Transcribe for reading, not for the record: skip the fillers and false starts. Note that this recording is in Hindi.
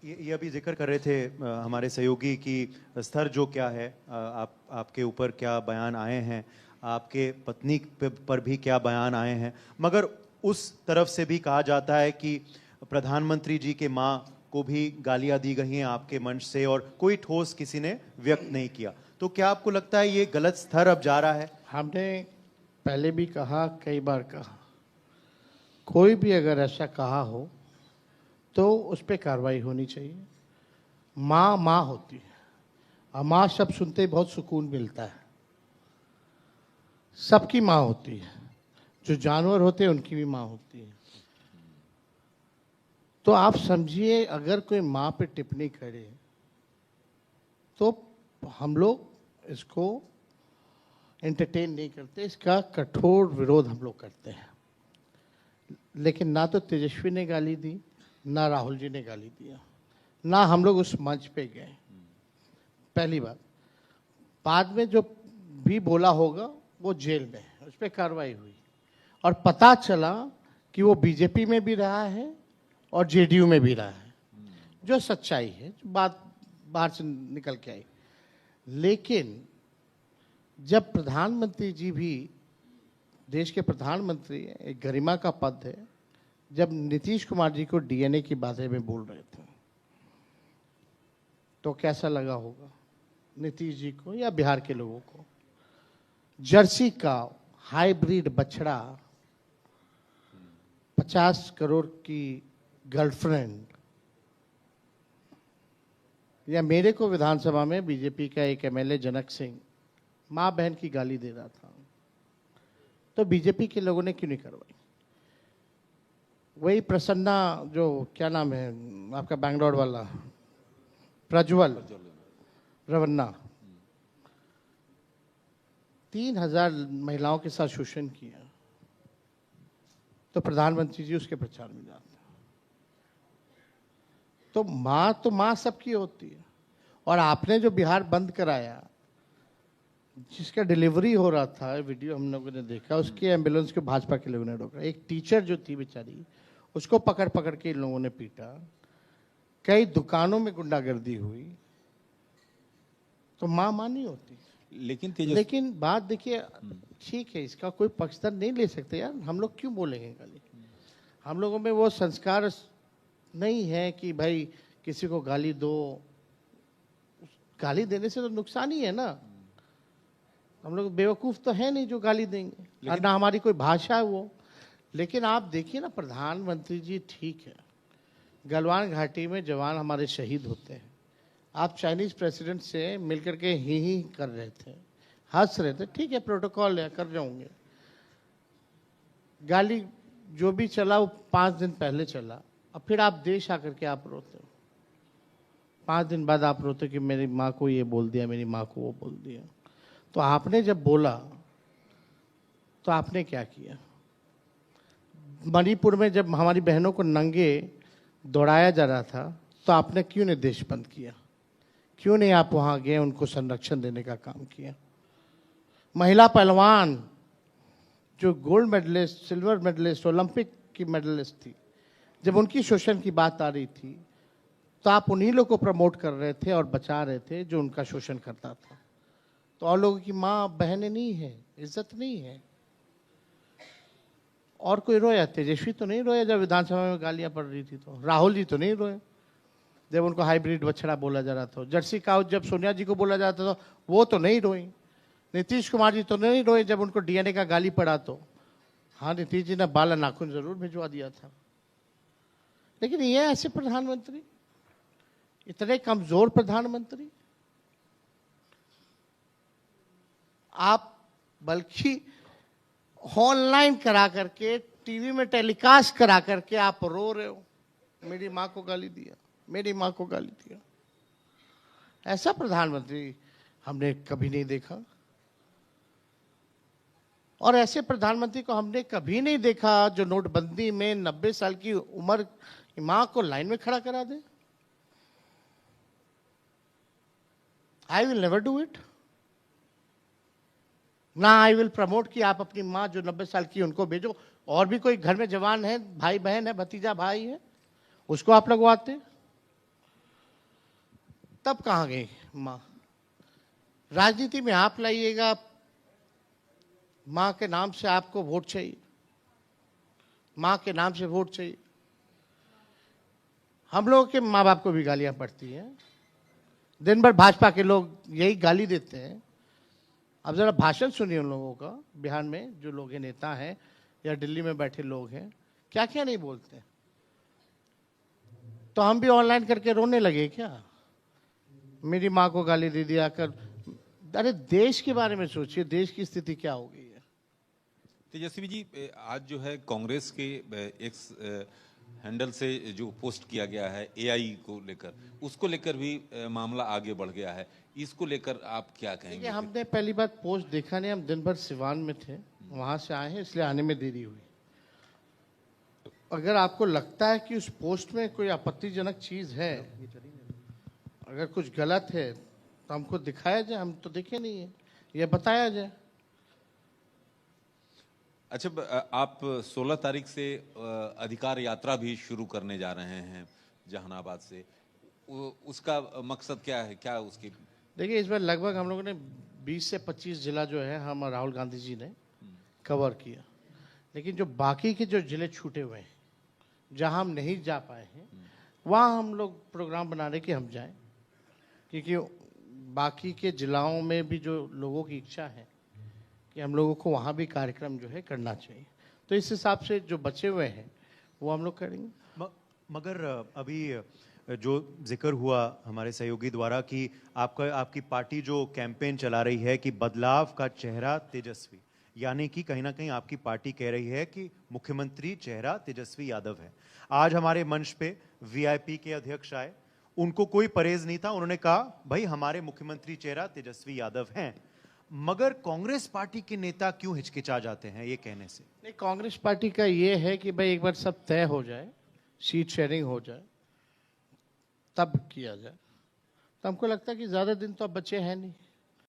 ये अभी जिक्र कर रहे थे हमारे सहयोगी की स्तर जो क्या है, आपके ऊपर क्या बयान आए हैं, आपके पत्नी पर भी क्या बयान आए हैं, मगर उस तरफ से भी कहा जाता है कि प्रधानमंत्री जी के मां को भी गालियां दी गई हैं आपके मंच से और कोई ठोस किसी ने व्यक्त नहीं किया। तो क्या आपको लगता है ये गलत स्तर अब जा रहा है? हमने पहले भी कहा, कई बार कहा, कोई भी अगर ऐसा कहा हो तो उस पर कार्रवाई होनी चाहिए। माँ माँ होती है और माँ शब्द सुनते ही बहुत सुकून मिलता है। सबकी माँ होती है, जो जानवर होते हैं उनकी भी माँ होती है। तो आप समझिए, अगर कोई माँ पे टिप्पणी करे तो हम लोग इसको एंटरटेन नहीं करते, इसका कठोर विरोध हम लोग करते हैं। लेकिन ना तो तेजस्वी ने गाली दी, ना राहुल जी ने गाली दिया, ना हम लोग उस मंच पे गए। पहली बात। बाद में जो भी बोला होगा वो जेल में है, उस पर कार्रवाई हुई और पता चला कि वो बीजेपी में भी रहा है और जेडीयू में भी रहा है, जो सच्चाई है, जो बात बाहर से निकल के आई। लेकिन जब प्रधानमंत्री जी भी, देश के प्रधानमंत्री, एक गरिमा का पद है, जब नीतीश कुमार जी को डीएनए की बातें में बोल रहे थे तो कैसा लगा होगा नीतीश जी को या बिहार के लोगों को? जर्सी का हाइब्रिड बछड़ा, 50 करोड़ की गर्लफ्रेंड, या मेरे को विधानसभा में बीजेपी का एक एमएलए जनक सिंह माँ बहन की गाली दे रहा था, तो बीजेपी के लोगों ने क्यों नहीं करवाई? वही प्रसन्ना, जो क्या नाम है आपका बैंगलोर वाला, प्रज्वल रवन्ना, 3000 महिलाओं के साथ शोषण किया, तो प्रधानमंत्री जी उसके प्रचार में जाते हैं। तो माँ सबकी होती है। और आपने जो बिहार बंद कराया, जिसका डिलीवरी हो रहा था, वीडियो हम लोगों ने देखा, उसके एम्बुलेंस को भाजपा के लोगों ने रोका। एक टीचर जो थी बेचारी, उसको पकड़ पकड़ के इन लोगों ने पीटा। कई दुकानों में गुंडागर्दी हुई। तो माँ माँ नहीं होती। लेकिन बात देखिए, ठीक है, इसका कोई पक्षधर नहीं ले सकते यार, हम लोग क्यों बोलेंगे गाली? हम लोगों में वो संस्कार नहीं है कि भाई किसी को गाली दो। गाली देने से तो नुकसान ही है ना। हम लोग बेवकूफ तो है नहीं जो गाली देंगे, और ना हमारी कोई भाषा है वो। लेकिन आप देखिए ना, प्रधानमंत्री जी, ठीक है, गलवान घाटी में जवान हमारे शहीद होते हैं, आप चाइनीज प्रेसिडेंट से मिलकर के ही कर रहे थे, हंस रहे थे, ठीक है, प्रोटोकॉल है, कर जाऊंगे। गाली जो भी चला वो 5 दिन पहले चला, और फिर आप देश आकर के आप रोते हो। 5 दिन बाद आप रोते कि मेरी माँ को ये बोल दिया, मेरी माँ को वो बोल दिया। तो आपने जब बोला तो आपने क्या किया? मणिपुर में जब हमारी बहनों को नंगे दौड़ाया जा रहा था, तो आपने क्यों नहीं देश बंद किया? क्यों नहीं आप वहां गए, उनको संरक्षण देने का काम किया? महिला पहलवान जो gold medallist, silver medallist, Olympic की मेडलिस्ट थी, जब उनकी शोषण की बात आ रही थी, तो आप उन्हीं लोग को प्रमोट कर रहे थे और बचा रहे थे जो उनका शोषण करता था। तो और लोगों की माँ बहनें नहीं है, इज्जत नहीं है। और कोई रोया? तेजस्वी तो नहीं रोया जब विधानसभा में गालियां पड़ रही थी, तो राहुल जी तो नहीं रोए जब उनको हाइब्रिड बछड़ा बोला जा रहा था। जर्सी काऊ जब सोनिया जी को बोला जाता था, वो तो नहीं रोई। नीतीश कुमार जी तो नहीं रोए जब उनको डीएनए का गाली पड़ा। तो हाँ, नीतीश जी ने बाला नाखून जरूर भिजवा दिया था। लेकिन ये ऐसे प्रधानमंत्री, इतने कमजोर प्रधानमंत्री, आप बल्कि ऑनलाइन करा करके, टीवी में टेलीकास्ट करा करके आप रो रहे हो, मेरी माँ को गाली दिया, मेरी माँ को गाली दिया। ऐसा प्रधानमंत्री हमने कभी नहीं देखा। और ऐसे प्रधानमंत्री को हमने कभी नहीं देखा जो नोटबंदी में 90 साल की उम्र की माँ को लाइन में खड़ा करा दे। I will never do it. ना आई विल प्रमोट कि आप अपनी माँ जो 90 साल की उनको भेजो। और भी कोई घर में जवान है, भाई बहन है, भतीजा भाई है, उसको आप लगवाते। तब कहाँ गई माँ? राजनीति में आप लाइएगा, माँ के नाम से आपको वोट चाहिए, माँ के नाम से वोट चाहिए। हम लोगों के माँ बाप को भी गालियां पड़ती हैं, दिन भर भाजपा के लोग यही गाली देते हैं। अब जरा भाषण सुनिए उन लोगों का, बिहार में जो लोग हैं, नेता हैं या दिल्ली में बैठे लोग हैं, क्या क्या नहीं बोलते। तो हम भी ऑनलाइन करके रोने लगे क्या? मेरी माँ को गाली दे दिया कर। अरे देश के बारे में सोचिए, देश की स्थिति क्या हो गई है। तेजस्वी जी, आज जो है कांग्रेस के एक्स हैंडल से जो पोस्ट किया गया है एआई को लेकर, उसको लेकर भी मामला आगे बढ़ गया है। इसको लेकर आप क्या कहेंगे? हमने पहली बार पोस्ट देखा नहीं, हम दिन भर सिवान में थे, वहां से आए हैं, इसलिए आने में देरी हुई। अगर आपको लगता है कि उस पोस्ट में कोई आपत्तिजनक चीज है, अगर कुछ गलत है, तो हमको दिखाया जाए। हम तो देखे नहीं है, ये बताया जाए। अच्छा, आप 16 तारीख से अधिकार यात्रा भी शुरू करने जा रहे हैं जहानाबाद से, उसका मकसद क्या है, क्या उसकी? देखिए, इस बार लगभग हम लोगों ने 20 से 25 जिला जो है हम राहुल गांधी जी ने कवर किया, लेकिन जो बाकी के जो जिले छूटे हुए हैं, जहां हम नहीं जा पाए हैं, वहाँ हम लोग प्रोग्राम बना रहे कि हम जाएं, क्योंकि बाकी के जिलाओं में भी जो लोगों की इच्छा है कि हम लोगों को वहाँ भी कार्यक्रम जो है करना चाहिए, तो इस हिसाब से जो बचे हुए हैं वो हम लोग करेंगे। मगर अभी जो जिक्र हुआ हमारे सहयोगी द्वारा कि आपकी पार्टी जो कैंपेन चला रही है कि बदलाव का चेहरा तेजस्वी, यानी कि कहीं ना कहीं आपकी पार्टी कह रही है कि मुख्यमंत्री चेहरा तेजस्वी यादव है। आज हमारे मंच पे वीआईपी के अध्यक्ष आए, उनको कोई परहेज नहीं था, उन्होंने कहा भाई हमारे मुख्यमंत्री चेहरा तेजस्वी यादव हैं। मगर कांग्रेस पार्टी के नेता क्यों हिचकिचा जाते हैं ये कहने से? नहीं, कांग्रेस पार्टी का ये है कि भाई एक बार सब तय हो जाए, सीट शेयरिंग हो जाए, तब किया जाए। तो हमको लगता है कि ज्यादा दिन तो अब बचे हैं नहीं।